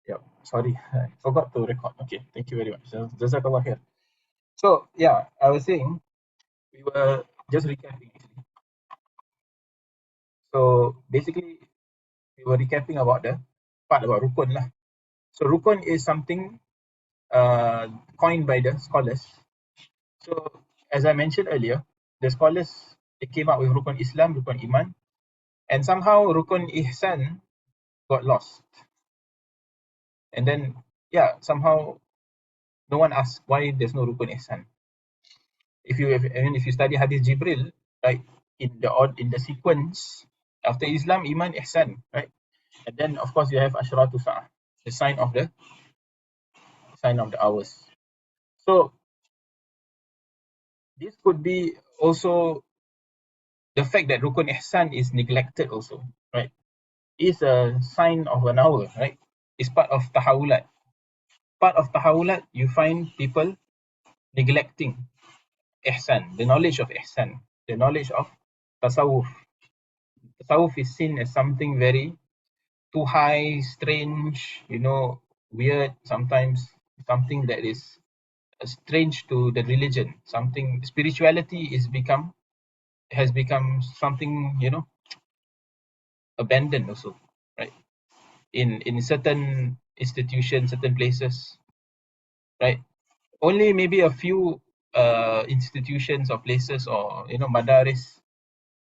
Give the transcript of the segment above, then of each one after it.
Yeah, sorry, I forgot to record. Okay, thank you very much. Jazakallah khair. So yeah, I was saying we were just recapping actually. So basically, we were recapping about the part about rukun lah. So rukun is something coined by the scholars. So as I mentioned earlier, the scholars they came up with rukun Islam, rukun Iman, and somehow rukun Ihsan got lost. And then yeah, somehow no one asked why there's no rukun Ihsan. If you study Hadith Jibril, right, in the sequence after Islam, Iman, Ihsan, right, and then of course you have Ashratu Sa'ah, the sign of the hours. So this could be also the fact that Rukun Ihsan is neglected also, right, is a sign of an hour, right? It's part of Tahawwulat. Part of Tahawwulat, you find people neglecting Ihsan, the knowledge of Ihsan, the knowledge of Tasawwuf. Tasawwuf is seen as something very too high, strange, weird, sometimes something that is strange to the religion. Something spirituality has become something abandoned also, right? In certain institutions, certain places, right? Only maybe a few institutions or places or madaris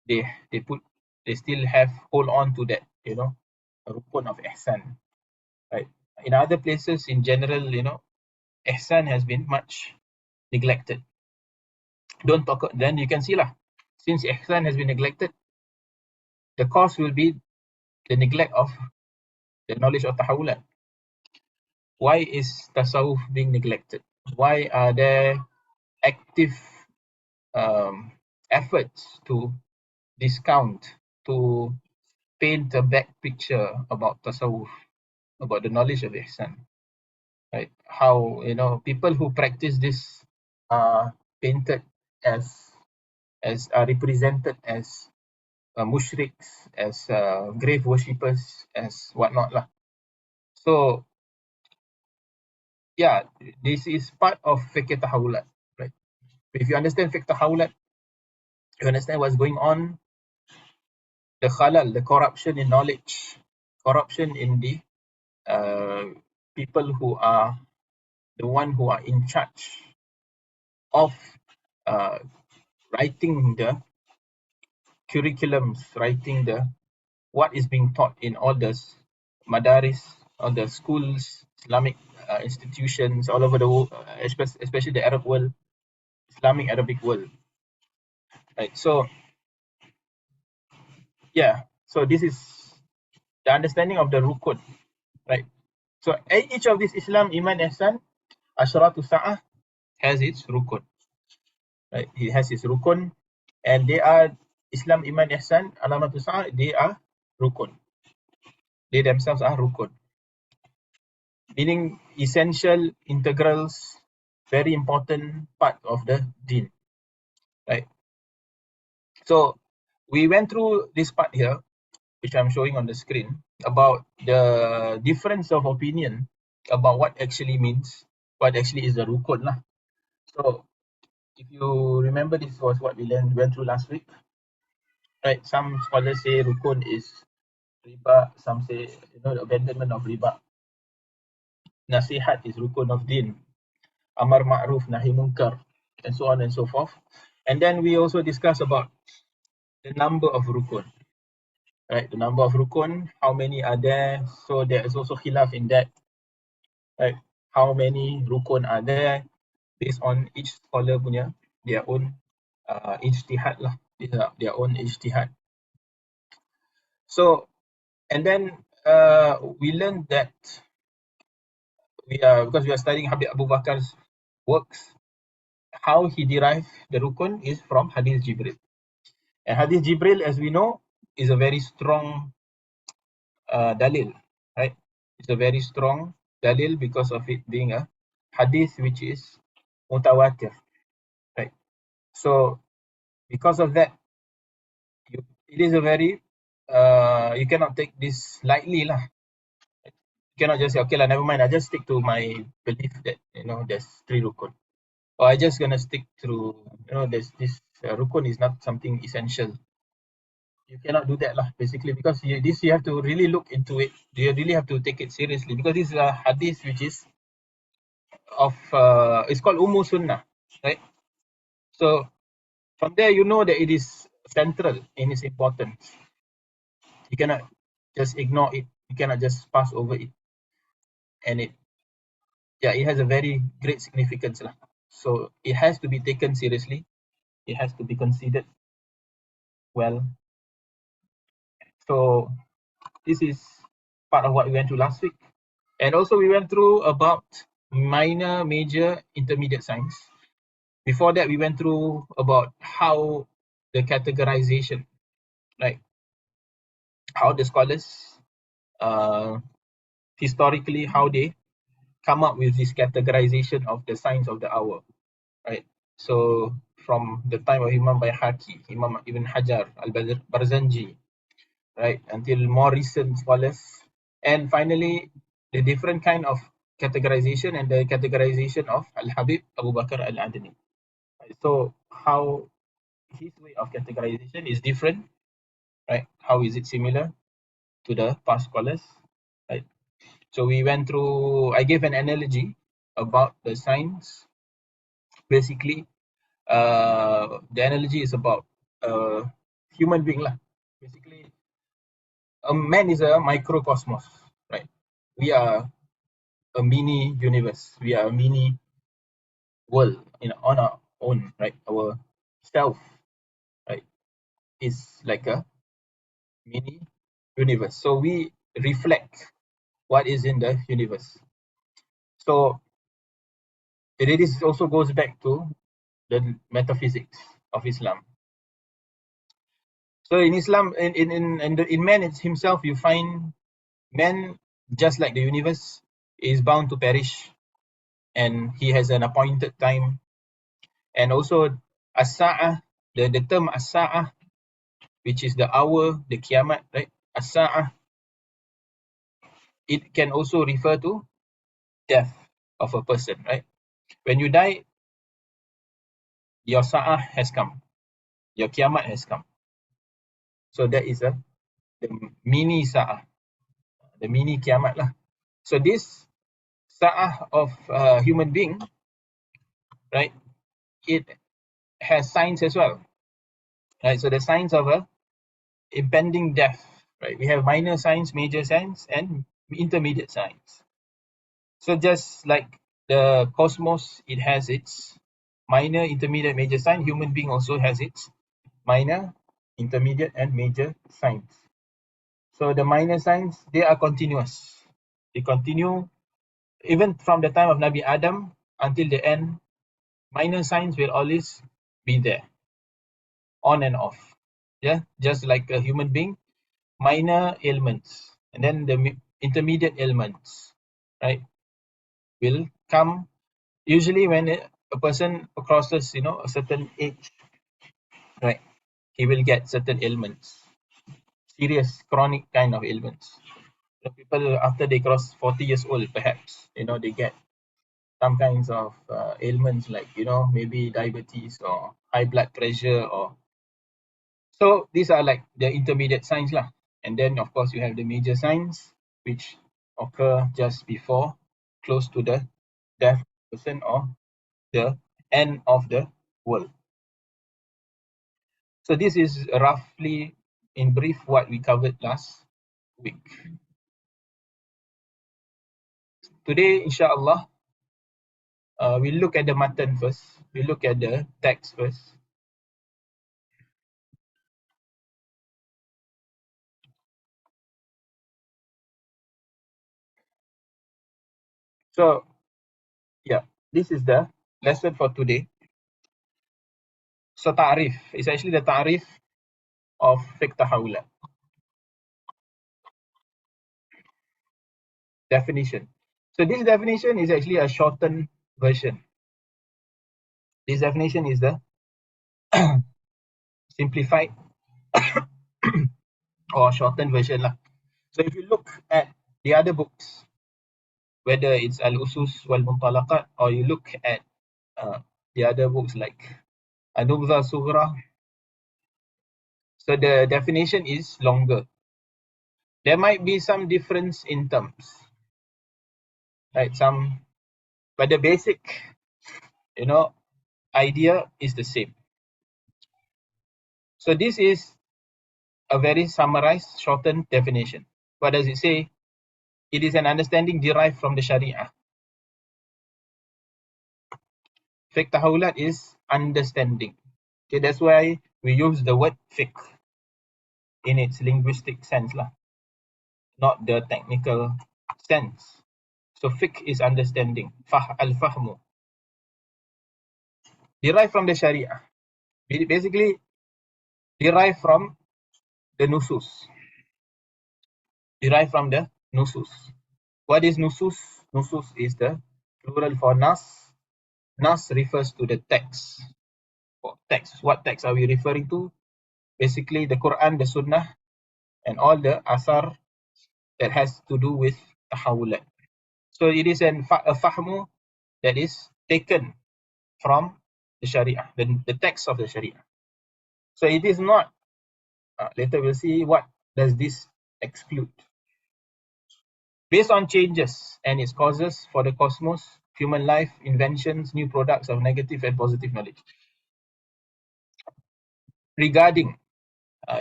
they they still have hold on to that rukun of ihsan, right? In other places in general, ihsan has been much neglected. Don't talk, then you can see lah, since ihsan has been neglected, the cause will be the neglect of the knowledge of tahawulat. Why is tasawwuf being neglected? Why are there active efforts to discount, to paint a back picture about tasawwuf, about the knowledge of ihsan, right? How people who practice this are painted as are represented as mushriks, as grave worshippers, as whatnot lah. So yeah, this is part of fiqh tahawulat, right? If you understand fiqh tahawulat, you understand what's going on, the khalal, the corruption in knowledge, corruption in the people who are the one who are in charge of uh, writing the curriculums, writing the what is being taught in all the madaris, all the schools, Islamic institutions all over the world, especially the Arab world, Islamic Arabic world, right? So yeah, so this is the understanding of the rukun, right? So each of these Islam, Iman, Ihsan, Ashratu Sa'ah has its rukun, right? It has its rukun, and they are Islam, Iman, Ihsan, Alamatu Sa'ah, they are rukun. They themselves are rukun, meaning essential, integrals, very important part of the deen, right? So we went through this part here, which I'm showing on the screen, about the difference of opinion about what actually means, what actually is the rukun lah. So if you remember, this was what we went through last week, right? Some scholars say rukun is riba, some say the abandonment of riba. Nasihat is rukun of din, amar ma'ruf nahi munkar, and so on and so forth. And then we also discussed about the number of rukun, right? The number of rukun, how many are there? So there is also khilaf in that, right? How many rukun are there based on each scholar punya their own ijtihad lah, their own ijtihad. So and then we learned that because we are studying Habib Abu Bakar's works, how he derived the rukun is from Hadith Jibril. And Hadith Jibril, as we know, is a very strong dalil, right? It's a very strong dalil because of it being a hadith which is mutawatir, right? So because of that, it is a very you cannot take this lightly lah. You cannot just say, okay lah, never mind, I just stick to my belief that, there's 3 rukun. Or I just gonna stick through, there's this rukun is not something essential. You cannot do that lah, basically, because you have to really look into it. You really have to take it seriously, because this is a hadith which is of, it's called Sunnah, right? So from there, that it is central in its importance. You cannot just ignore it. You cannot just pass over it. And it has a very great significance lah. So it has to be taken seriously. It has to be considered well. So this is part of what we went through last week. And also we went through about minor, major, intermediate signs. Before that, we went through about how the categorization, like how the scholars, historically, how they come up with this categorization of the signs of the hour, right? So from the time of Imam Bayhaqi, Imam Ibn Hajar, Al-Barzanji, right, until more recent scholars, and finally the different kind of categorization and the categorization of Al-Habib Abu Bakr Al-Adni. So how his way of categorization is different, right? How is it similar to the past scholars, right? So we went through, I gave an analogy about the signs. Basically, the analogy is about a human being lah. Basically, a man is a microcosmos, right? We are a mini universe. We are a mini world on our own, right? Our self, right, is like a mini universe. So we reflect what is in the universe. So this also goes back to the metaphysics of Islam. So in Islam, in man himself, you find man, just like the universe, is bound to perish, and he has an appointed time. And also as-sa'ah, the term as-sa'ah, which is the hour, the kiamat, right? As-sa'ah, it can also refer to death of a person, right? When you die, your sa'ah has come, your kiamat has come. So that is the mini sa'ah, the mini kiamat lah. So this sa'ah of a human being, right, it has signs as well, right? So the signs of a impending death, right? We have minor signs, major signs, and intermediate signs. So just like the cosmos, it has its minor, intermediate, major sign. Human being also has its minor, intermediate, and major signs. So the minor signs, they are continuous. They continue even from the time of Nabi Adam until the end. Minor signs will always be there, on and off. Yeah, just like a human being, minor ailments, and then the intermediate ailments, right, will come usually when a person crosses, a certain age, right? He will get certain ailments, serious chronic kind of ailments. People after they cross 40 years old, perhaps, they get some kinds of ailments like, maybe diabetes or high blood pressure, or so these are like the intermediate signs lah. And then of course you have the major signs which occur just before, close to the death person or the end of the world. So this is roughly in brief what we covered last week. Today, inshallah, we look at the matan first. We look at the text first. So, yeah, this is the lesson for today. So, ta'rif is actually the ta'rif of Fiqh Tahawwulat. Definition. So, this definition is actually a shortened version. This definition is the simplified or shortened version lah. So, if you look at the other books, whether it's al-Usus wal-Muntalaqat, or you look at the other books like al-Nubdha Sughra. So the definition is longer. There might be some difference in terms, right? But the basic, idea is the same. So this is a very summarized, shortened definition. What does it say? It is an understanding derived from the Sharia. Fiqh Tahawwulat is understanding. Okay, that's why we use the word fiqh in its linguistic sense, not the technical sense. So fiqh is understanding. Al-fahmu. Derived from the Sharia. Basically, derived from the nusus. Derived from the nusus. What is nusus? Nusus is the plural for nas. Nas refers to the text. Text. What text are we referring to? Basically, the Quran, the Sunnah, and all the asar that has to do with tahawulat. So it is a fahmu that is taken from the Sharia, the text of the Sharia. So it is not, later we'll see what does this exclude. Based on changes and its causes for the cosmos, human life, inventions, new products of negative and positive knowledge. Regarding,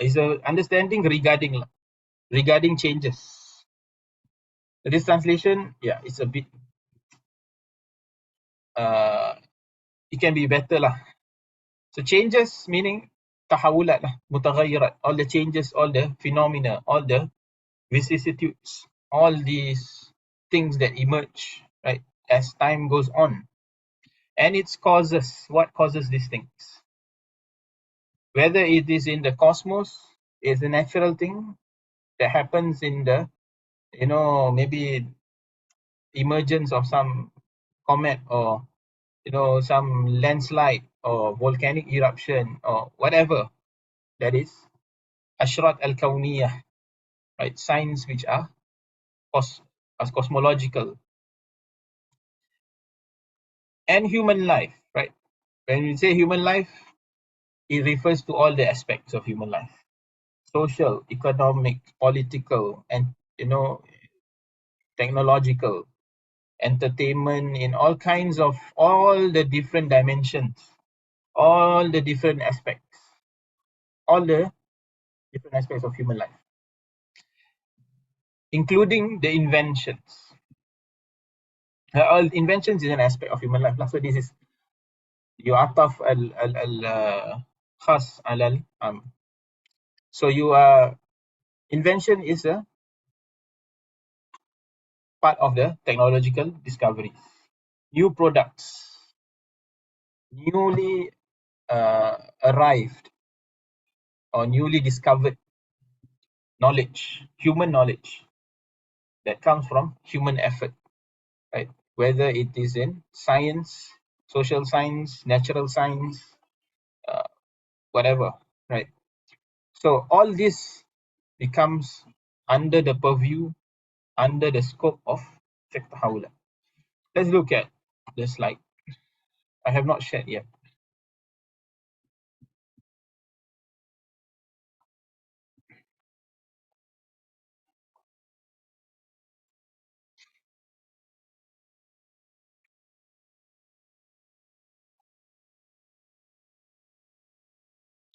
is a understanding regarding changes. This translation, it's a bit, it can be better lah. So changes meaning tahawulat lah, mutaghayyirat, all the changes, all the phenomena, all the vicissitudes, all these things that emerge, right, as time goes on. And its causes, what causes these things? Whether it is in the cosmos, is a natural thing that happens in the, maybe emergence of some comet, or some landslide or volcanic eruption or whatever, that is ashrat al-kawniyah, right, signs which are as cosmological. And human life, right? When we say human life, it refers to all the aspects of human life: social, economic, political, and technological, entertainment, in all kinds of, all the different dimensions, all the different aspects, all the different aspects of human life, including the inventions. All inventions is an aspect of human life. So this is yu'ataf khas al So invention is a part of the technological discovery. New products, newly arrived or newly discovered knowledge, human knowledge that comes from human effort, right? Whether it is in science, social science, natural science, whatever, right? So all this becomes under the purview, under the scope of Fiqh Tahawwulat. Let's look at the slide. I have not shared yet.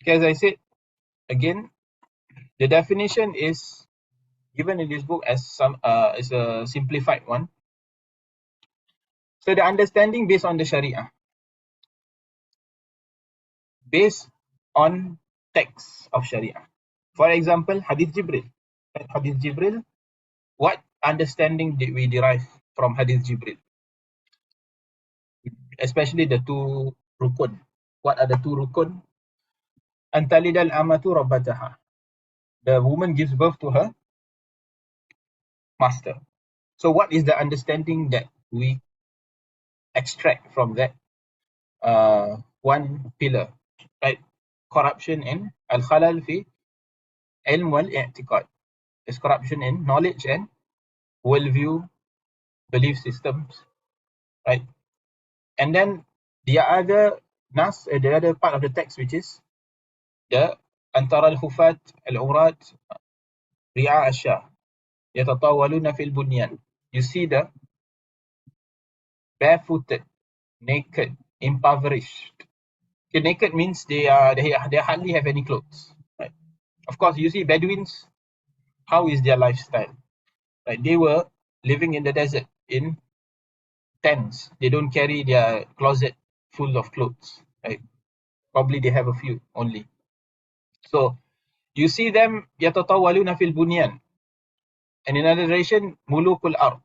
Okay, as I said, again, the definition is given in this book as a simplified one. So the understanding based on the Sharia, based on texts of Sharia. For example, Hadith Jibril. Hadith Jibril, what understanding did we derive from Hadith Jibril? Especially the two rukun. What are the two rukun? Antalidal amatu rabbataha. The woman gives birth to her master. So what is the understanding that we extract from that one pillar, right? Corruption in al-khalal fi ilm wal-i'tiqad. Is corruption in knowledge and worldview belief systems, right? And then the other the other part of the text, which is the antara al-hufat al-urat ri'a asya yatatawaluna fil bunyan. You see the barefooted, naked, impoverished. Okay, naked means they hardly have any clothes, right? Of course, you see Bedouins. How is their lifestyle? Right, they were living in the desert in tents. They don't carry their closet full of clothes, right? Probably they have a few only. So you see them yatatawaluna fil bunyan, and in another narration, mulukul ard.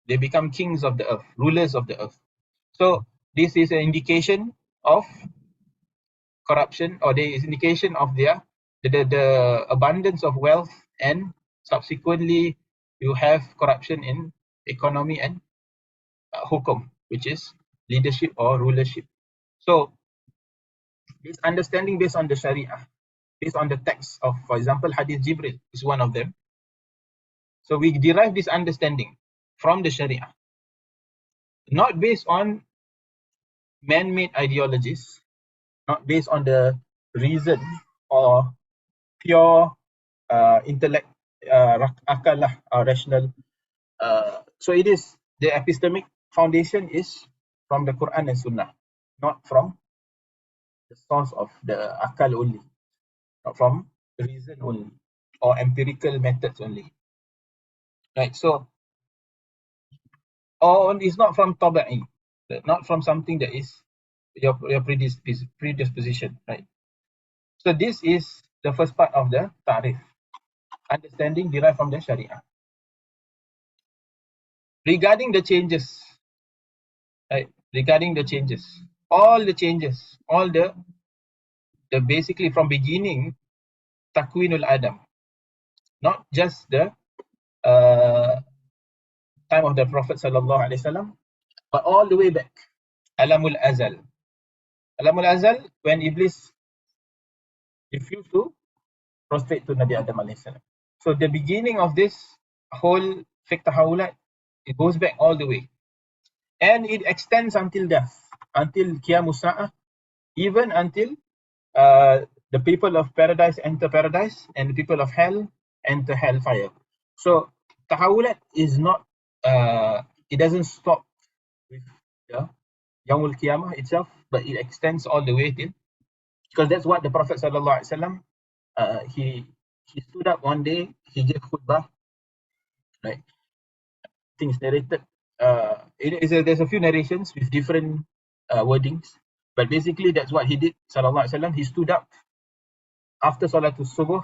They become kings of the earth, rulers of the earth. So this is an indication of corruption, or there is indication of the abundance of wealth, and subsequently you have corruption in economy and hukum, which is leadership or rulership. So this understanding based on the Sharia, based on the text of, for example, Hadith Jibril is one of them. So we derive this understanding from the Sharia, not based on man-made ideologies, not based on the reason or pure intellect, akal lah, rational. So it is, the epistemic foundation is from the Quran and Sunnah, not from the source of the akal only, not from reason only or empirical methods only, right? So, or it's not from tabi'i, not from something that is your predisposition, right? So this is the first part of the ta'rif, understanding derived from the Sharia. Regarding the changes, right? Regarding the changes, all the changes, all the basically from beginning, takwinul adam, not just the time of the Prophet sallallahu alaihi wasallam, but all the way back, alamul azal. Alamul azal, when Iblis refused to prostrate to Nabi Adam alaihi salam. So the beginning of this whole Fiqh Tahawwulat, it goes back all the way, and it extends until death, until Qiyamus Sa'ah, even until the people of paradise enter paradise and the people of hell enter hellfire. So Tahawulat is not, it doesn't stop with the Yawmul Qiyamah itself, but it extends all the way till, because that's what the Prophet sallallahu alaihi wasallam, he stood up one day, he gave khutbah, right? Things narrated. There's a few narrations with different wordings, but basically that's what he did. Sallallahu alaihi wasallam. He stood up after Salatul Subuh,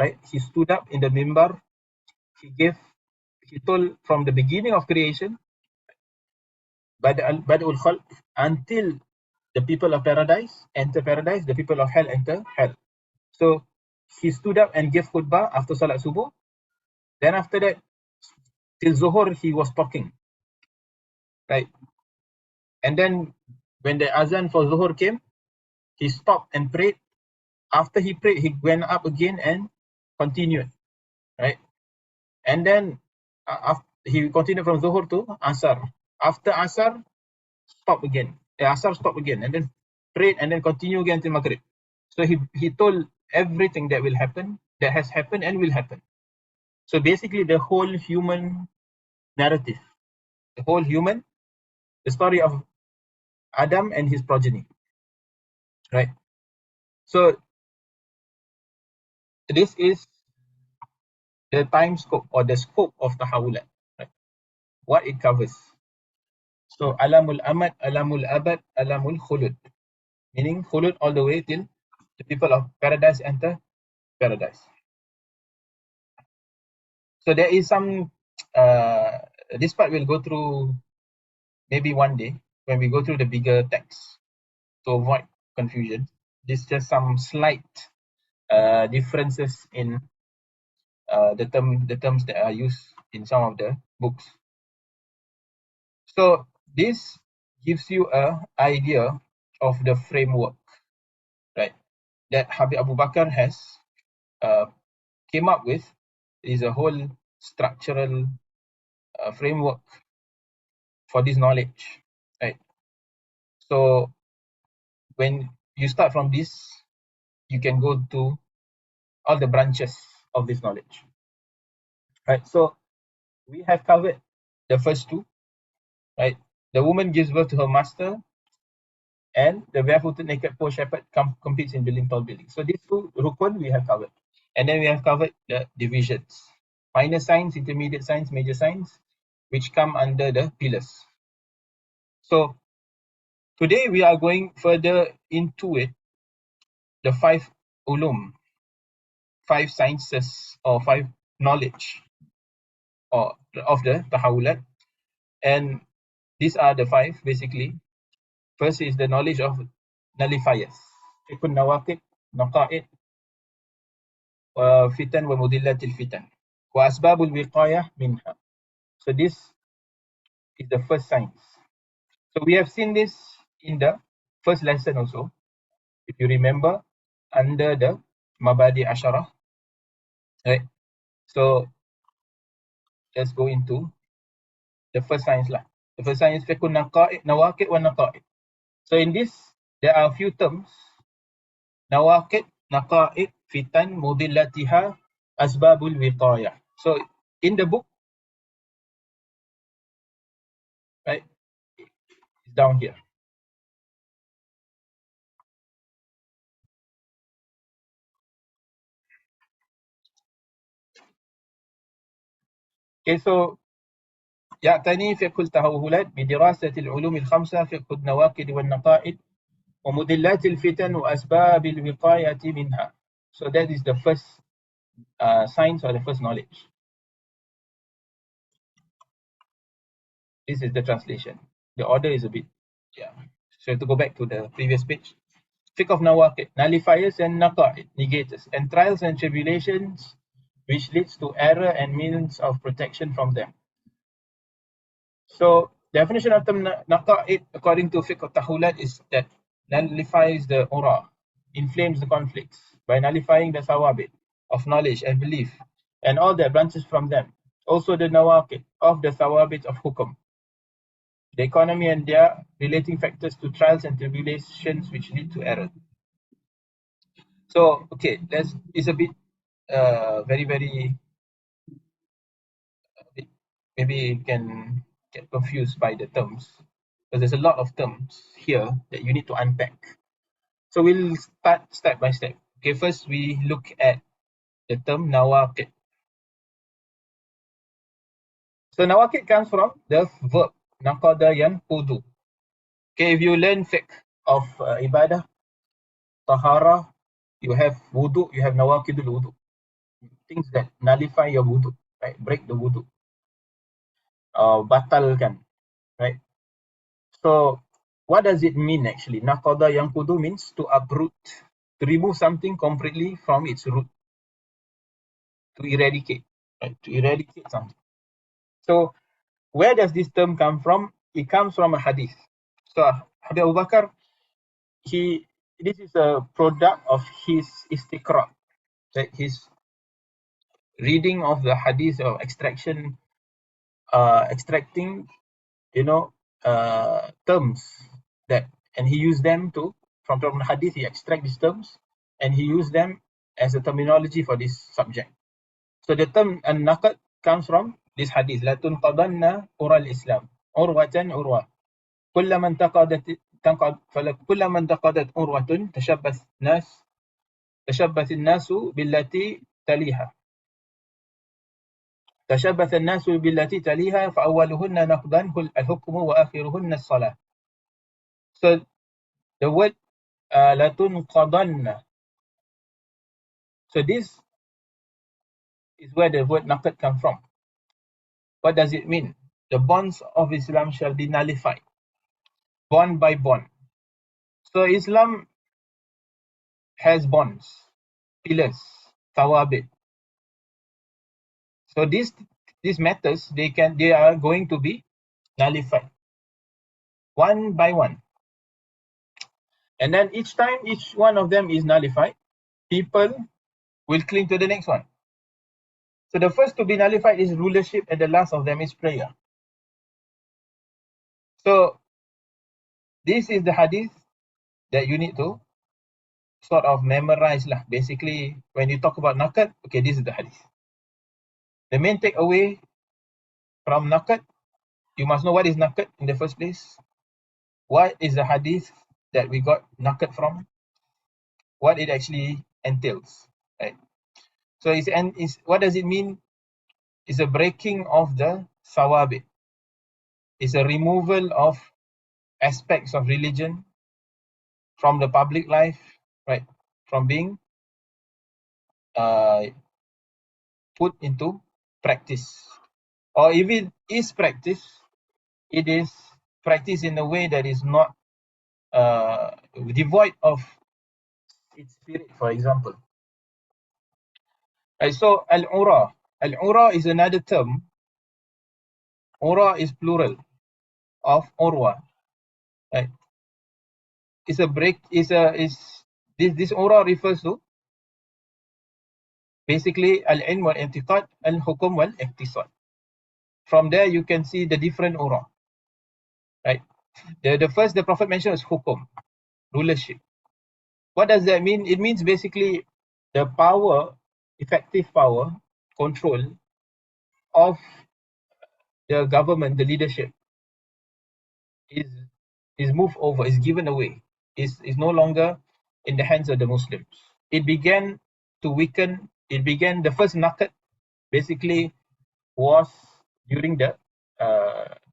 right? He stood up in the mimbar. He told from the beginning of creation, Bada'ul Khalq, until the people of paradise enter paradise, the people of hell enter hell. So he stood up and gave khutbah after Salat Subuh. Then after that, till Zuhur, he was talking, right? And then when the azan for Zuhur came, he stopped and prayed. After he prayed, he went up again and continued, right? And then he continued from Zuhur to Asar. After Asar, stop again. Asar stop again, and then prayed, and then continue again till Maghrib. So he told everything that will happen, that has happened and will happen. So basically the whole human narrative, the story of Adam and his progeny, right? So this is the time scope or the scope of Tahawulat, right? What it covers. So alamul amad, alamul abad, alamul khulud, meaning khulud all the way till the people of paradise enter paradise. So there is some, this part we'll go through maybe one day when we go through the bigger text to avoid confusion. This is just some slight differences in the terms that are used in some of the books. So this gives you an idea of the framework, right, that Habib Abu Bakar has came up with. Is a whole structural framework for this knowledge, right? So when you start from this, you can go to all the branches of this knowledge, right? So we have covered the first two, right? The woman gives birth to her master, and the barefooted naked poor shepherd competes in building tall buildings. So these two rukun we have covered, and then we have covered the divisions: minor signs, intermediate signs, major signs, which come under the pillars. So today we are going further into it, the five ulum, five sciences or five knowledge or of the Tahawwulat, and these are the five basically. First is the knowledge of nullifiers, fiqh nawaqid, naqa'id, fitan wa mudillatil fitan, wa asbabul wiqayah minha. So this is the first science. So we have seen this in the first lesson also, if you remember, under the Mabadi Asharah, right? So let's go into the first science lah. The first science fiqh nawaqid wa naqa'id. So in this, there are a few terms: nawaqid, naqa'id, fitan, mudillatiha, asbabul wiqayah. So in the book, right, it's down here. Okay, so يعتني فقه التحولات بدراسة العلوم الخمسة: فقه النواقد والنقائد ومدلات الفتن وأسباب الوقاية منها. So that is the first science or the first knowledge. This is the translation. The order is a bit, yeah. So to go back to the previous page. Fiqh of Nawaqid, nullifiers and naqa'id, negators, and trials and tribulations which leads to error and means of protection from them. So definition of term naqa'id according to Fiqh of Tahulat is that nullifies the ura, inflames the conflicts by nullifying the thawabit of knowledge and belief and all that branches from them. Also the nawaqid of the thawabit of hukum, the economy and their relating factors to trials and tribulations which lead to error. So okay, it's a bit very maybe you can get confused by the terms, because there's a lot of terms here that you need to unpack. So we'll start step by step. Okay, first we look at the term nawaqid. So nawaqid comes from the verb naqada yanqudu. Okay, if you learn fiqh of ibadah, tahara, you have wudu, you have nawaqidul wudu, things that nullify your wudu, right? Break the wudu, batalkan, right? So what does it mean actually? Naqada yanqudu means to uproot, to remove something completely from its root, to eradicate, right? To eradicate something. So where does this term come from? It comes from a hadith. So Habib Abu Bakar, this is a product of his istiqra, right? His reading of the hadith or extracting, terms that, and he used them to, from the hadith, he extract these terms and he used them as a terminology for this subject. So the term an-naqd comes from this hadith: la tunqadanna ura al-islam urwatan urwa kullama intaqadat urwatun tashabbath an-nasu billati taliha تشبث الناس بالتي تليها فأولهن نقضا الحكم وآخرهن الصلاة. So the word لَتُنْقَضَنَّ. So this is where the word naqad comes from. What does it mean? The bonds of Islam shall be nullified, bond by bond. So Islam has bonds, pillars, tawabit. So these matters, they are going to be nullified one by one. And then each time each one of them is nullified, people will cling to the next one. So the first to be nullified is rulership, and the last of them is prayer. So this is the hadith that you need to sort of memorize lah. Basically, when you talk about nakat, okay, this is the hadith. The main takeaway from nakat, you must know what is nakat in the first place. What is the hadith that we got nakat from? What it actually entails, right? So what does it mean? It's a breaking of the sawabit. It's a removal of aspects of religion from the public life, right? From being put into practice. Or if it is practice, it is practice in a way that is not devoid of its spirit, for example. Right, so al-ura. Al-ura is another term. Ura is plural of urwa. Right? It's a break. This ura refers to basically al-ilm wal-i'tiqad, al-hukm wal-iqtisad. From there, you can see the different ura. Right? The first the Prophet mentioned is hukum, rulership. What does that mean? It means basically the power, effective power, control of the government, the leadership is moved over, is given away, is no longer in the hands of the Muslims. It began to weaken. It began, the first nakat basically was during the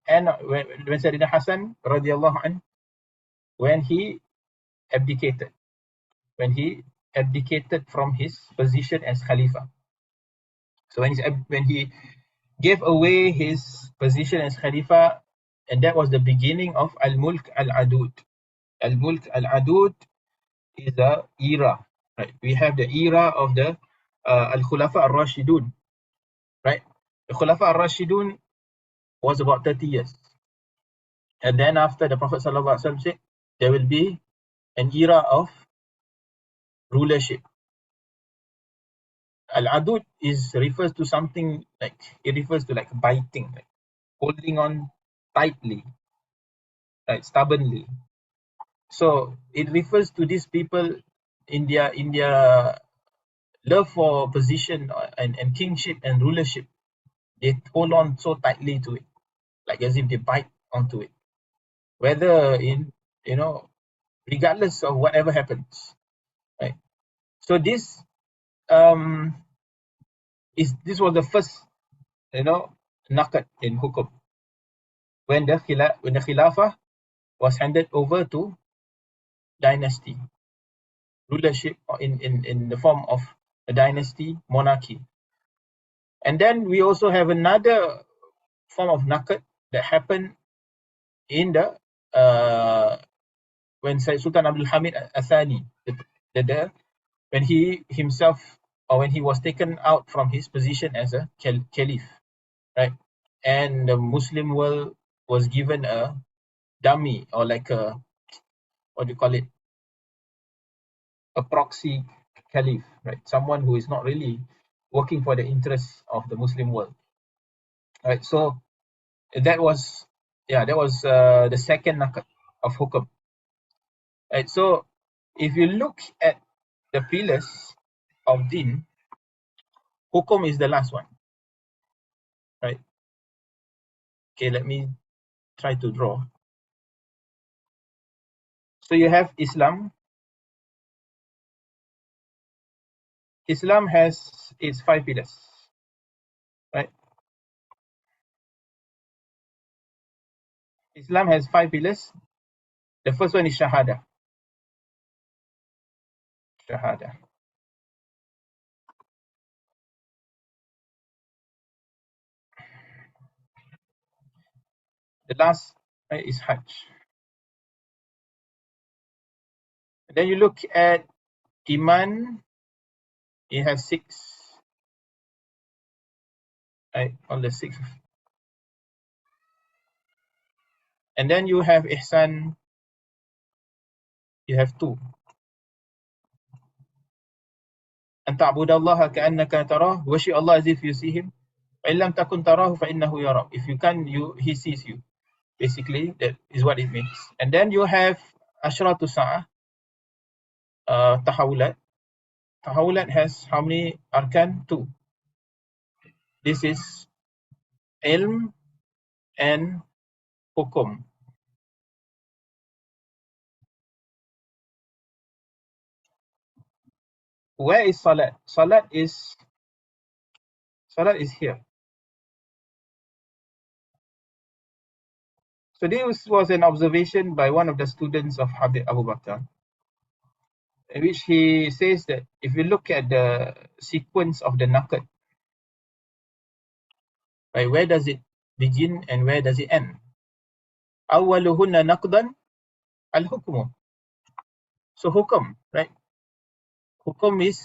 end when Sayyidina Hassan radiallahu anh, when he abdicated from his position as Khalifa. So when he gave away his position as Khalifa, and that was the beginning of al-Mulk al-Adud. Al-Mulk al-Adud is the era, right? We have the era of the Al-Khulafa al-Rashidun, right? The Khulafa al-Rashidun was about 30 years. And then after the Prophet ﷺ said, there will be an era of rulership. Al-Adud refers to something like, it refers to like biting, like holding on tightly, right, stubbornly. So it refers to these people in their love for position and kingship and rulership. They hold on so tightly to it, like as if they bite onto it. Whether regardless of whatever happens, right? So this was the first, nakat in hukum, when the Khilafah was handed over to dynasty, rulership in the form of a dynasty, monarchy. And then we also have another form of nakat that happened in the when Sultan Abdul Hamid Al-Thani, when he himself, or when he was taken out from his position as a caliph, right? And the Muslim world was given a dummy, or like a, what do you call it, a proxy caliph, right? Someone who is not really working for the interests of the Muslim world, right? So that was the second nakat of hukum, right? So if you look at the pillars of deen, hukum is the last one, right? Okay, let me try to draw. So you have Islam. Islam has its 5 pillars, right? Islam has 5 pillars. The first one is Shahada. Shahada. The last, right, is Hajj. And then you look at Iman, it has 6, right, on the 6th. And then you have Ihsan, you have 2. أن تعبد الله كأنك تراه, worship Allah as if you see him. فإن لم تكن تراه فإنه يراك. If you can, he sees you. basically that is what it means. And then you have ashratu sa'ah, tahawulat. Tahawulat has how many arkan? 2. This is ilm and hukum. Where is salat? Salat is here. So this was an observation by one of the students of Habib Abu Bakr, in which he says that if you look at the sequence of the nakad, right, where does it begin and where does it end? Awwaluhunna naqdan al-hukmu. So hukum, right? Hukum is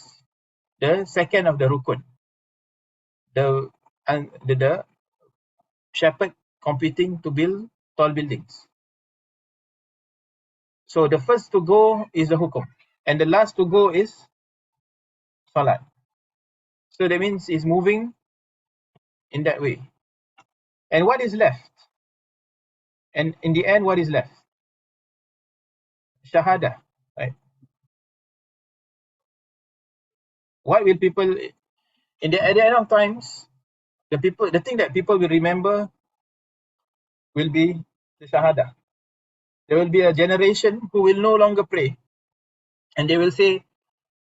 the second of the rukun. The shepherd competing to build tall buildings. So the first to go is the hukum, and the last to go is salat. So that means it's moving in that way. And what is left? And in the end, what is left? Shahada, right? What will people at the end of times? The thing that people will remember will be the shahada. There will be a generation who will no longer pray, and they will say,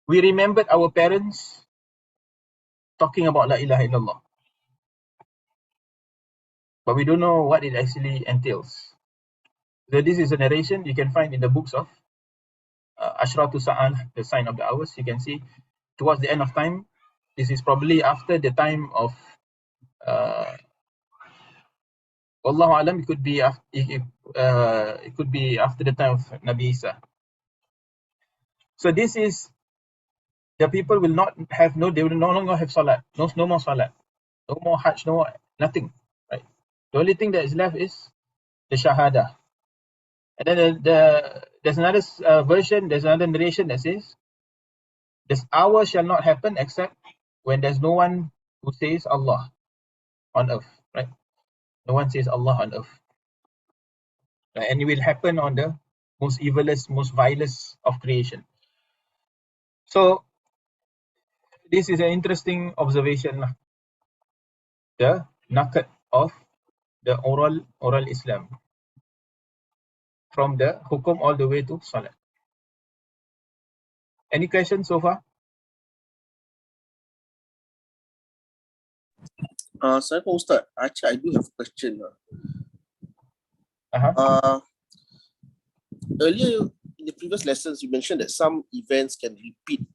"We remembered our parents talking about la ilaha illallah, but we don't know what it actually entails." So this is a narration you can find in the books of Ashratu Sa'an, the sign of the hours. You can see towards the end of time. This is probably after the time of Wallahu alam. It could be after, it could be after the time of Nabi Isa. So this is the people will not have they will no longer have salat, no more salat, no more hajj, no more nothing, right? The only thing that is left is the shahada. And then there's another version, there's another narration that says, this hour shall not happen except when there's no one who says Allah on earth, right? No one says Allah on earth. Right? And it will happen on the most evilest, most vilest of creation. So this is an interesting observation, the nakad of the oral Islam, from the hukum all the way to salat. Any questions so far? Saya Pak Ustaz, actually I do have a question. Earlier in the previous lessons, you mentioned that some events can repeat.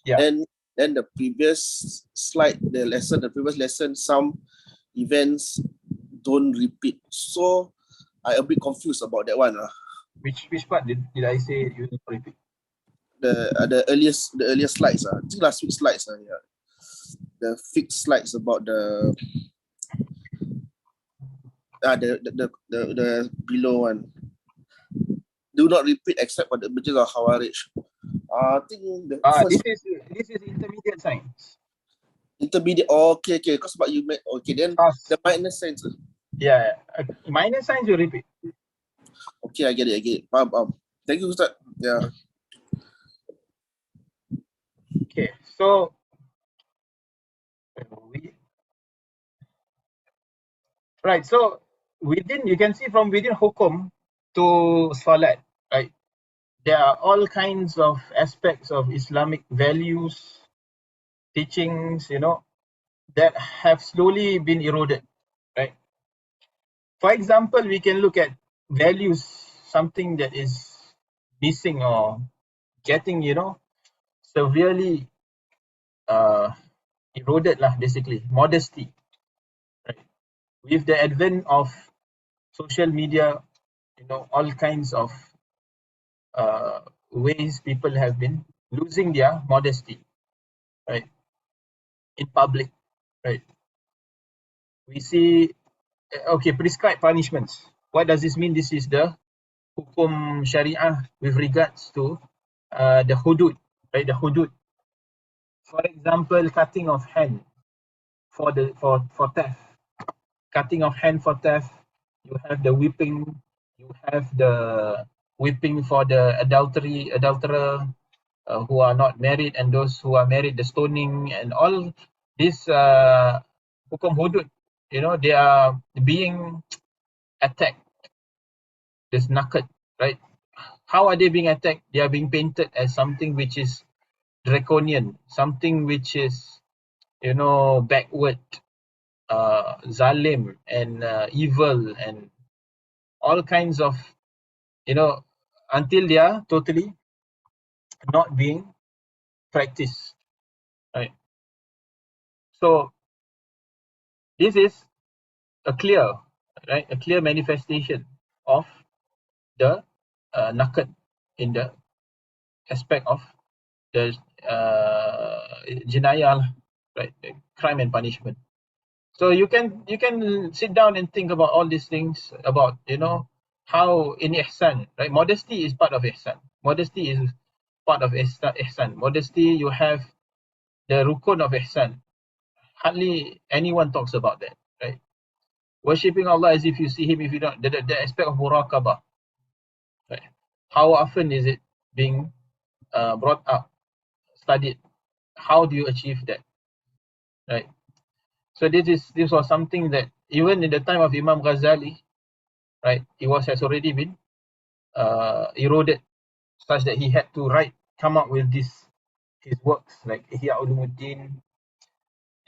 Yeah. Then the previous slide, the previous lesson, some events don't repeat. So I a bit confused about that one. Which part did I say you need to repeat? The earliest slides. I think last week's slides. Yeah. The Fiqh slides about the below one. Do not repeat except for the images of Khawarij. I think the first this is intermediate science. Intermediate. Okay. Because about you made then the minor science. Yeah, minor science you repeat. Okay, I get it. Thank you, Ustaz. Yeah. Okay, so right, so you can see from within hukum to salat, right? There are all kinds of aspects of Islamic values, teachings, that have slowly been eroded, right? For example, we can look at values, something that is missing or getting, severely eroded lah, basically. Modesty, right? With the advent of social media, all kinds of ways people have been losing their modesty, right? In public, right? We see, prescribed punishments. What does this mean? This is the hukum syariah with regards to the hudud, right? The hudud. For example, cutting of hand for theft. Cutting of hand for theft, you have the whipping, you have the whipping for the adulterer who are not married, and those who are married, the stoning, and all this hukum hudud, they are being attacked, this naked, right? How are they being attacked? They are being painted as something which is draconian, something which is, backward, zalim, and evil, and all kinds of, until they are totally not being practiced, right? So this is a clear, right, a clear manifestation of the naked in the aspect of the jinayah, right, crime and punishment. So you can sit down and think about all these things, about how in ihsan, right, modesty is part of ihsan. Modesty is part of ihsan. Modesty, you have the rukun of ihsan. Hardly anyone talks about that, right? Worshipping Allah as if you see him. If you don't, the aspect of muraqabah, right? How often is it being brought up, studied? How do you achieve that, right? So this was something that even in the time of Imam Ghazali, right, has already been eroded, such that he had to come up with his works like Ihya Ulumuddin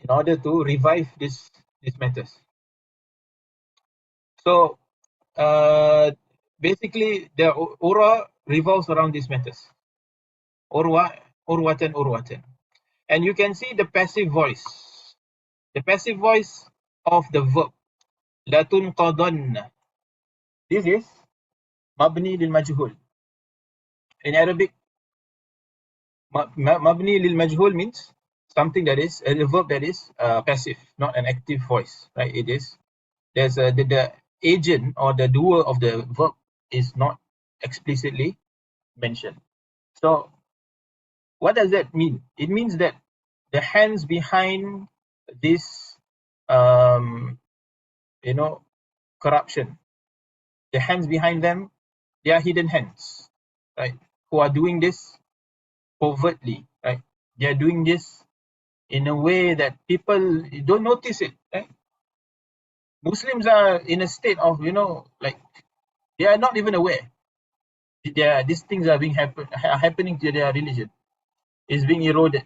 in order to revive these matters. So basically the Urwa revolves around these matters. Urwatan. And you can see the passive voice. The passive voice of the verb. Latun qadanna. This is mabni lil majhul. In Arabic, mabni lil majhul means something that is a verb that is passive, not an active voice, right? There's the agent or the doer of the verb is not explicitly mentioned. So what does that mean? It means that the hands behind this corruption, the hands behind them, they are hidden hands, right? Who are doing this covertly, right? They are doing this in a way that people don't notice it, right? Muslims are in a state of, like they are not even aware. These things are happening to their religion. Is being eroded,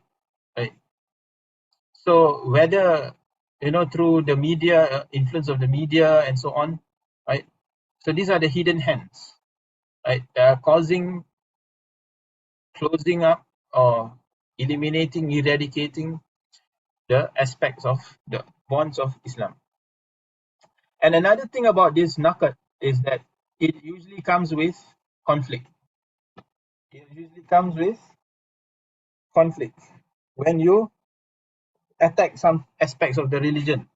right? So whether through the media, influence of the media, and so on, right? So these are the hidden hands, right? That are causing closing up or eliminating, eradicating the aspects of the bonds of Islam. And another thing about this nakat is that it usually comes with conflict. It usually comes with conflict when you attack some aspects of the religion.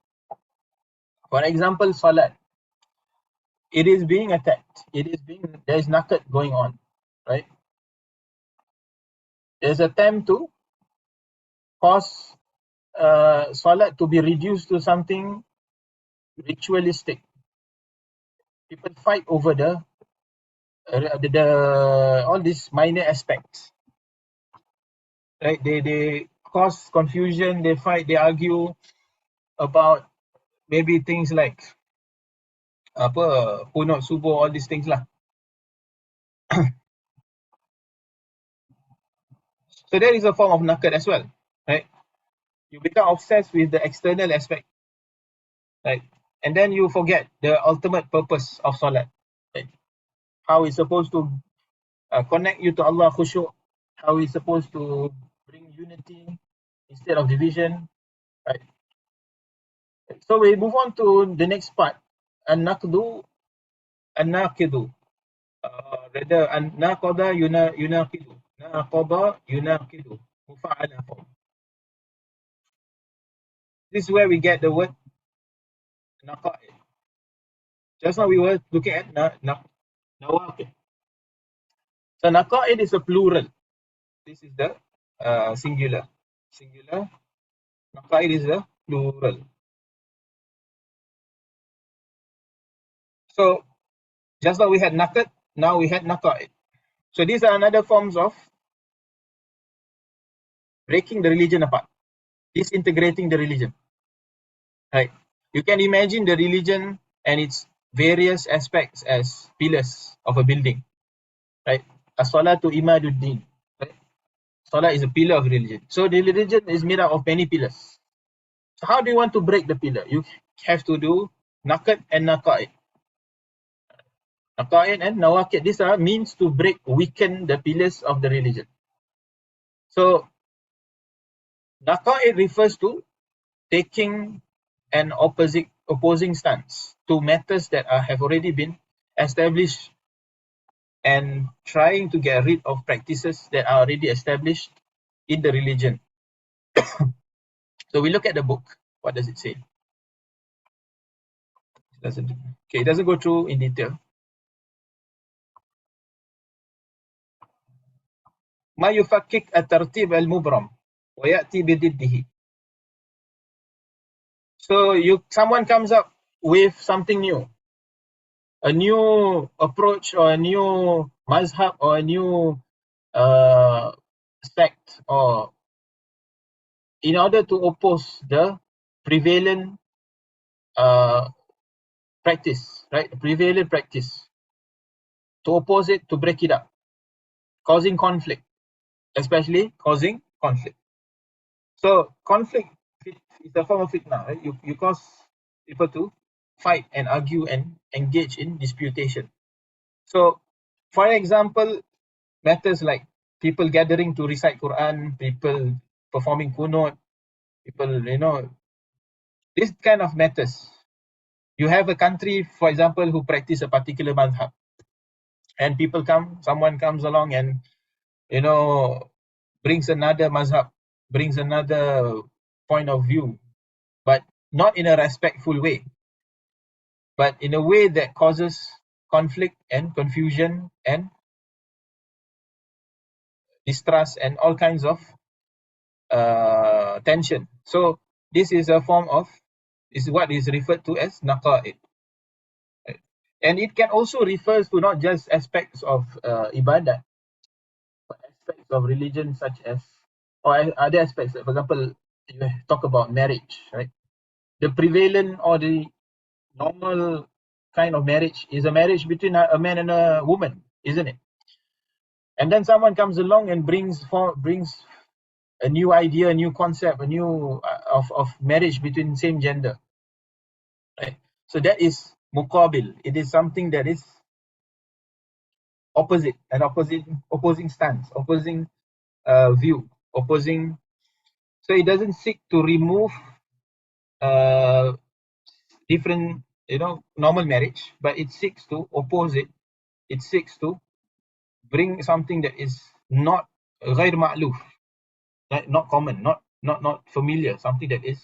For example, salat. It is being attacked. There is nakat going on, right? There's an attempt to cause salat to be reduced to something ritualistic. People fight over the all these minor aspects, right? They cause confusion. They fight. They argue about maybe things like punut subuh, all these things lah. So there is a form of nakat as well, right? You become obsessed with the external aspect, right? And then you forget the ultimate purpose of salat, right? How it's supposed to connect you to Allah, khusyuk, how it's supposed to bring unity instead of division, right? So we move on to the next part, an-naqdu, an-naqidu. Rather, an-naqada yunaqidu, naqada yunaqidu, mufa'ala form. This is where we get the word naqa'id. Just now we were looking at nawaqid. So naqa'id is a plural. This is the singular. Singular. Naqa'id is the plural. So just like we had naqad, now we had naqa'id. So these are another forms of breaking the religion apart, disintegrating the religion. Right? You can imagine the religion and its various aspects as pillars of a building. Right? As-salatu imaduddin. Right? Salah is a pillar of religion. So the religion is made up of many pillars. So how do you want to break the pillar? You have to do naqad and naqa'id. Naqa'id and nawaqid. These are means to break, weaken the pillars of the religion. So naqa'id refers to taking an opposing stance to matters that have already been established and trying to get rid of practices that are already established in the religion. So we look at the book. What does it say? It doesn't go through in detail. ما يفكك الترتيب المبرم ويأتي بضده. So someone comes up with something new, a new approach or a new mazhab or a new sect, or in order to oppose the prevalent practice, right? The prevalent practice, to oppose it, to break it up, causing conflict, especially causing conflict. So conflict is a form of fitna, right? You cause people to fight and argue and engage in disputation. So, for example, matters like people gathering to recite Quran, people performing kunut, people, this kind of matters. You have a country, for example, who practice a particular madhab, and someone comes along and, brings another mazhab, brings another point of view, but not in a respectful way, but in a way that causes conflict and confusion and distrust and all kinds of tension. So this is what is referred to as naqa'id. And it can also refer to not just aspects of ibadah, but aspects of religion, such as, or other aspects. For example, you talk about marriage, right? The prevalent or the normal kind of marriage is a marriage between a man and a woman, isn't it? And then someone comes along and brings a new idea, a new concept, a new of marriage between same gender, right? So that is muqabil. It is something that is opposing stance, opposing view, opposing. So it doesn't seek to remove uh, different, normal marriage, but it seeks to oppose it. It seeks to bring something that is not غير مألوف, not common, not familiar, something that is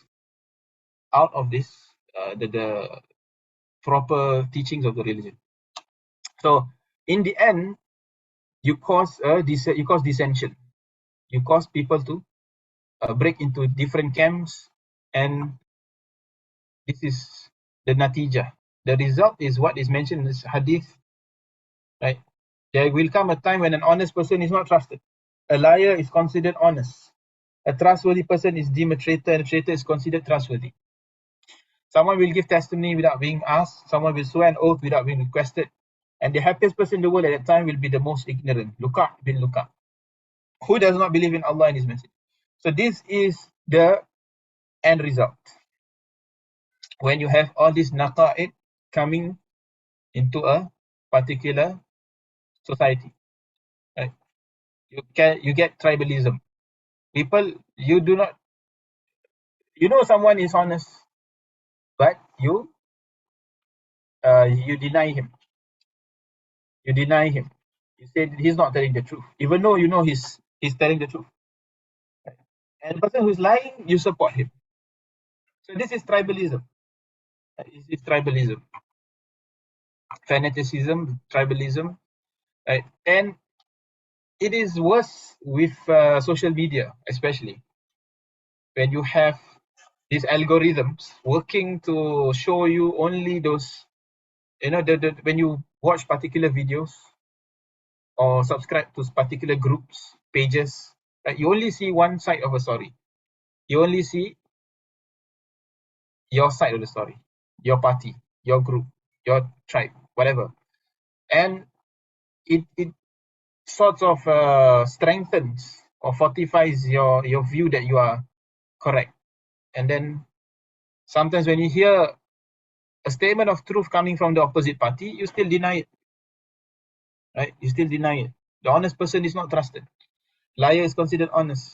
out of this the proper teachings of the religion. So in the end, you cause dissension. You cause people to break into different camps, and this is the natija. The result is what is mentioned in this hadith, right? There will come a time when an honest person is not trusted. A liar is considered honest. A trustworthy person is deemed a traitor, and a traitor is considered trustworthy. Someone will give testimony without being asked. Someone will swear an oath without being requested. And the happiest person in the world at that time will be the most ignorant, Luka' bin Luka', who does not believe in Allah and His Message. So this is the end result. When you have all this naqa'id coming into a particular society, right? You get tribalism. People, someone is honest, but you deny him. You deny him. You say he's not telling the truth, even though you know he's telling the truth. Right? And the person who's lying, you support him. So this is tribalism. It's tribalism, fanaticism, tribalism, right? And it is worse with social media, especially when you have these algorithms working to show you only those you know, when you watch particular videos or subscribe to particular groups, pages, right, you only see one side of a story. You only see your side of the story, your party, your group, your tribe, whatever. And it sort of strengthens or fortifies your view that you are correct. And then sometimes when you hear a statement of truth coming from the opposite party, you still deny it, right? You still deny it. The honest person is not trusted. Liar is considered honest.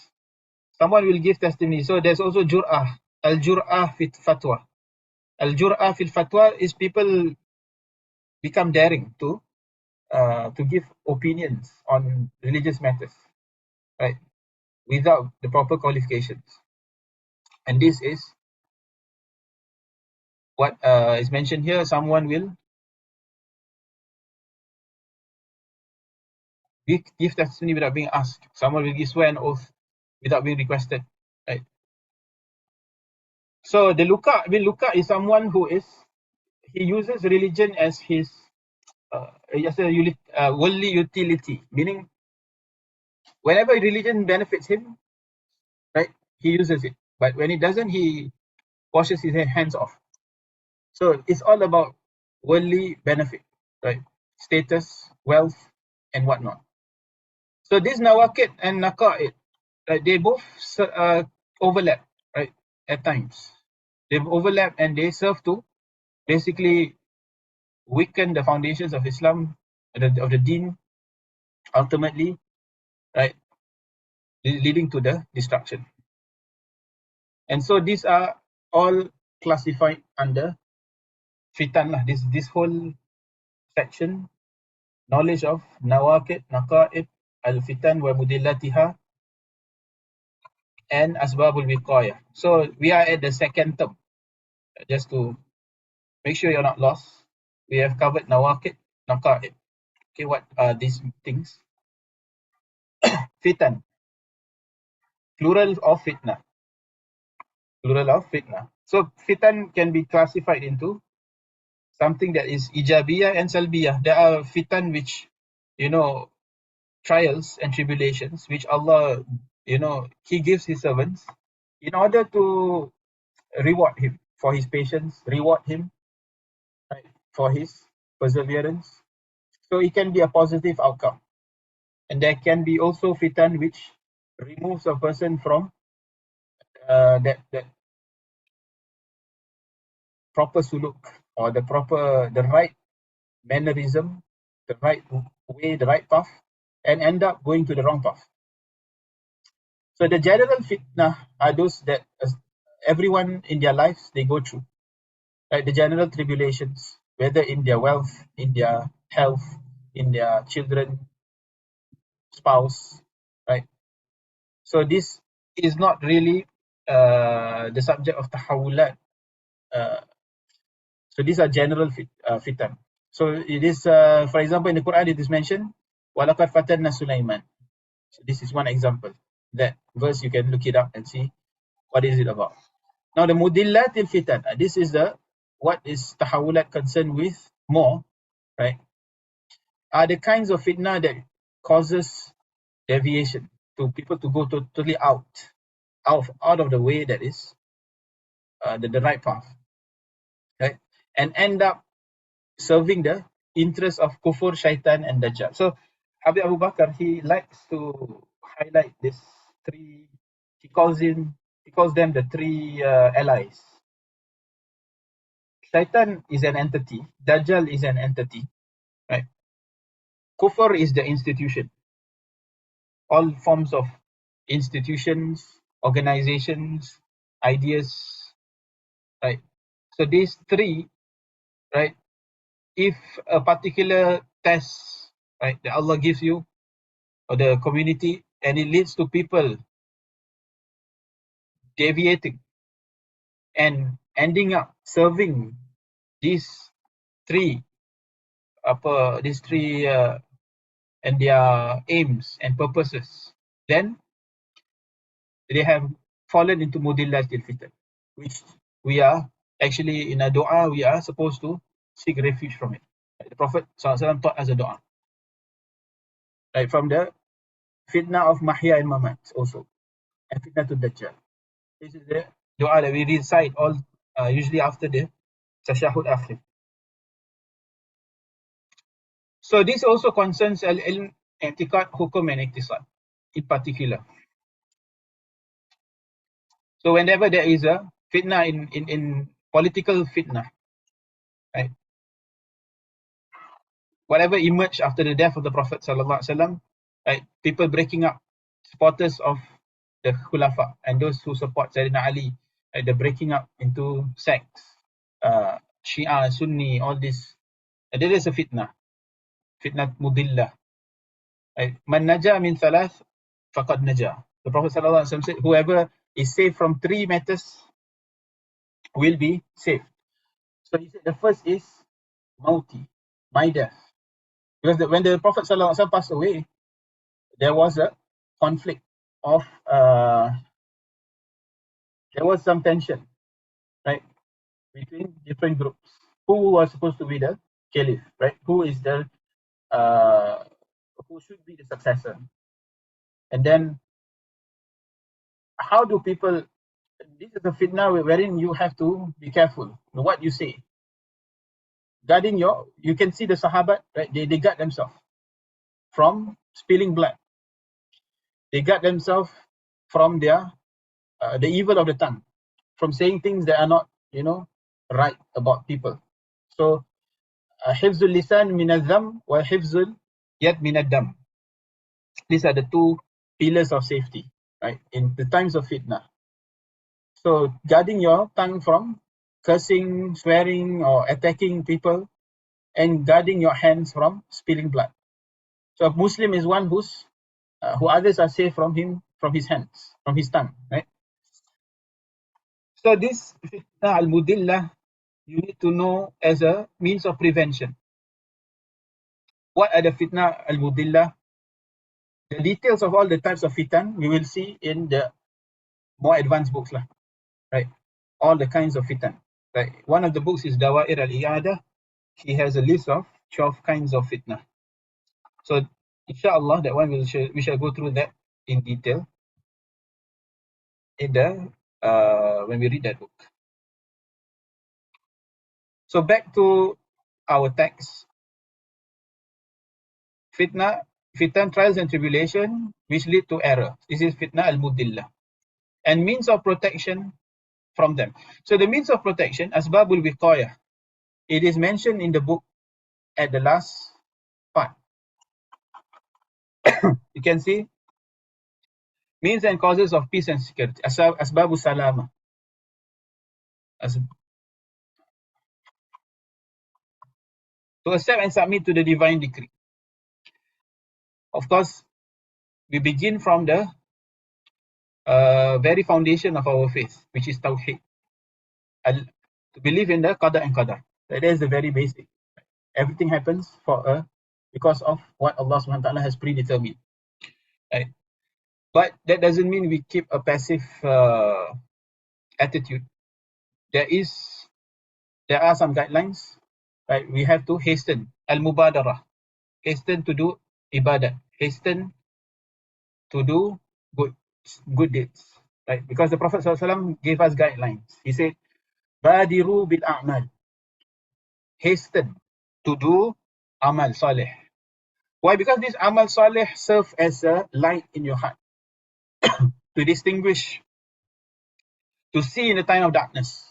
Someone will give testimony. So there's also jur'ah, al-jur'ah fit fatwa. Al-jur'ah fil fatwa is people become daring to give opinions on religious matters, right? Without the proper qualifications. And this is what is mentioned here. Someone will give testimony without being asked. Someone will swear an oath without being requested, right? So the luka is someone who he uses religion as his just a worldly utility, meaning whenever religion benefits him, right, he uses it. But when it doesn't, he washes his hands off. So it's all about worldly benefit, right? Status, wealth, and whatnot. So this nawakid and naqa'id, right, they both overlap, right, at times. They overlap and they serve to basically weaken the foundations of Islam, of the deen, ultimately, right, leading to the destruction. And so these are all classified under fitan lah. This whole section, knowledge of nawaqid, naqa'id, al-fitan wa mudillatiha, and asbabul wiqayah. So we are at the second term. Just to make sure you're not lost, we have covered nawaqid, naqa'id. Okay, what are these things? Fitan, plural of fitnah. Plural of fitnah. So fitan can be classified into something that is ijabiyah and salbiyah. There are fitan which, you know, trials and tribulations which Allah, you know, He gives His servants in order to reward him for his patience, reward him, right, for his perseverance. So it can be a positive outcome. And there can be also fitan which removes a person from that proper suluk, or the right mannerism, the right way, the right path, and end up going to the wrong path. So the general fitnah are those that everyone in their lives they go through, right? The general tribulations, whether in their wealth, in their health, in their children, spouse, right? So this is not really the subject of tahawulat. Uh, so these are general fitan. So it is, for example, in the Quran it is mentioned, وَلَقَدْ فَتَنَّا سُلَيْمَانَ. So this is one example. That verse you can look it up and see what is it about. Now the mudillat fitan. This is what is tahawulat concerned with more, right? Are the kinds of fitnah that causes deviation to people to go totally out of the way that is the right path, right, and end up serving the interest of kufur, shaitan, and dajjal. So Habib Abu Bakar, he likes to highlight this three. He calls them the three allies. Shaitan is an entity. Dajjal is an entity, right? Kufr is the institution. All forms of institutions, organizations, ideas, right? So these three, right? If a particular test, right, that Allah gives you or the community, and it leads to people deviating and ending up serving these three, these three and their aims and purposes, then they have fallen into mudillatil fitan, which we are actually in a dua we are supposed to seek refuge from it. The Prophet ﷺ taught us a dua. Like from the fitna of Mahya and Mamat also, and fitna to Dajjal. This is the dua that we recite all usually after the Tashahud Akhir. So this also concerns al-ilm, i'tiqad, hukum and iktisad in particular. So whenever there is a fitna in political fitna, right? Whatever emerged after the death of the Prophet ﷺ, right? People breaking up, supporters of the Khulafa and those who support Sayyidina Ali, right? The breaking up into sects, Shia, Sunni, all this. There is a fitna mudillah. Right? Man naja min thalath faqad naja. The Prophet ﷺ said, whoever is saved from three matters will be saved. So he said the first is mauti, my death. Because when the Prophet ﷺ passed away, there was a conflict of, there was some tension, right, between different groups. Who was supposed to be the caliph, right? Who is the, who should be the successor? And then how do people, this is a fitna wherein you have to be careful what you say. Guarding you can see the Sahabat, right? They guard themselves from spilling blood. They guard themselves from their, the evil of the tongue, from saying things that are not, right about people. So, hifzul lisan min al-dham wa hifzul yad min al-dam. These are the two pillars of safety, right? In the times of fitna. So, guarding your tongue from cursing, swearing, or attacking people, and guarding your hands from spilling blood. So, a Muslim is one who others are safe from him, from his hands, from his tongue, right? So, this fitna al-mudillah, you need to know as a means of prevention. What are the fitna al-mudillah? The details of all the types of fitan we will see in the more advanced books, right? All the kinds of fitan. Right? One of the books is Dawair al-Iyadah. He has a list of 12 kinds of fitna. So, inshallah, that one we shall go through that in detail in the when we read that book. So back to our text. Fitan, trials and tribulation which lead to error. This is fitna al-mudillah. And means of protection from them. So the means of protection, asbabul wiqayah. It is mentioned in the book at the last part. You can see means and causes of peace and security. Asbabu salama. To accept and submit to the divine decree. Of course, we begin from the very foundation of our faith, which is Tawheed. To believe in the Qadar and Qadar. That is the very basic. Everything happens because of what Allah SWT has predetermined. Right? But that doesn't mean we keep a passive attitude. There are some guidelines. Right? We have to hasten. Al-Mubadarah. Hasten to do ibadat. Hasten to do good deeds. Right? Because the Prophet ﷺ gave us guidelines. He said, Badiru bil a'mal. Hasten to do amal salih. Why? Because this amal salih serves as a light in your heart to distinguish, to see in the time of darkness,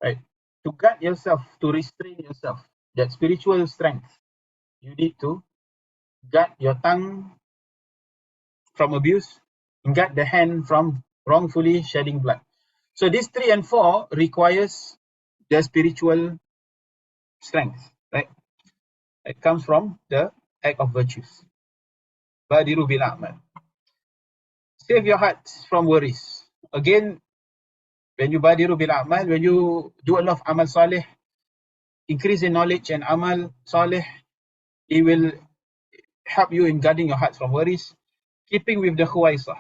right? To guard yourself, to restrain yourself. That spiritual strength. You need to guard your tongue from abuse, and guard the hand from wrongfully shedding blood. So these 3 and 4 requires the spiritual strength, right? It comes from the act of virtues. Badiru bil a'mal. Save your heart from worries. Again, when you badiru bil a'mal, when you do a lot of amal salih, increase in knowledge and amal salih, it will help you in guarding your heart from worries. Keeping with the khuwaisa.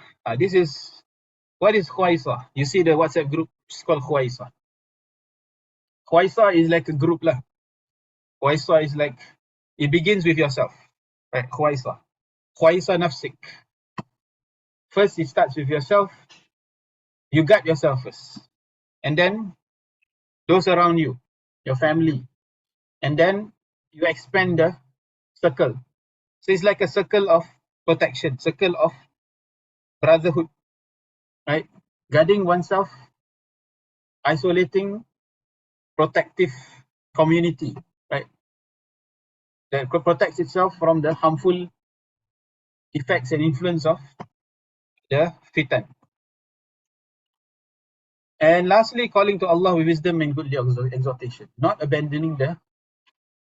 What is khuwaisa? You see the WhatsApp group, it's called khuwaisa. Khuwaisa is like a group lah. Khuwaisa is like, it begins with yourself, right? Khuwaisa nafsik. First, it starts with yourself. You guard yourself first, and then those around you, your family, and then you expand the circle. So it's like a circle of protection, circle of brotherhood, right? Guarding oneself, isolating, protective community, right? That protects itself from the harmful effects and influence of the fitan. And lastly, calling to Allah with wisdom and goodly exhortation, not abandoning the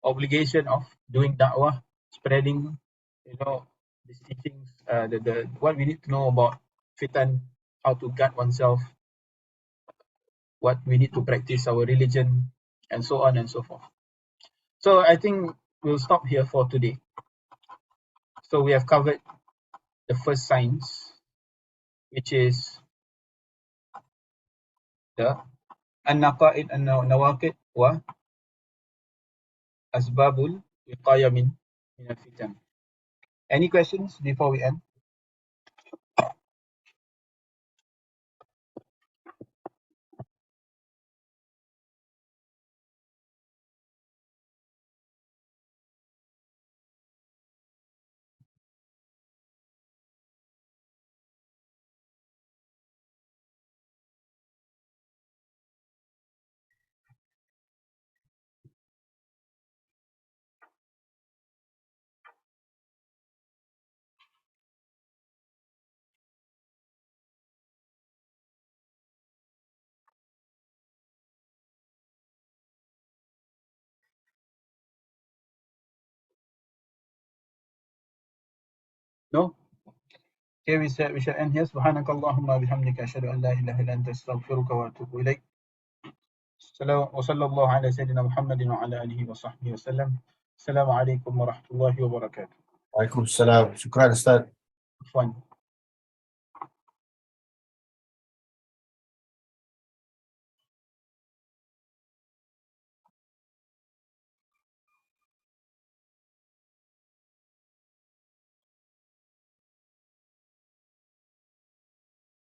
obligation of doing da'wah, spreading, these teachings, the what we need to know about fitan, how to guard oneself, what we need to practice our religion, and so on and so forth. So I think we'll stop here for today. So we have covered the first science, which is the an-naqa'id an-nawaqid wa asbabul wiqaya min al-fitan. Any questions before we end? No? Okay, we shall end here. Subhanakallahumma bihamdika ashhadu an la ilaha illa anta astaghfiruka wa atubu ilaik. وصلى الله على سيدنا محمد وعلى آله وصحبه وسلم. السلام عليكم ورحمة الله وبركاته. وعليكم السلام. شكرا أستاذ. عفوا.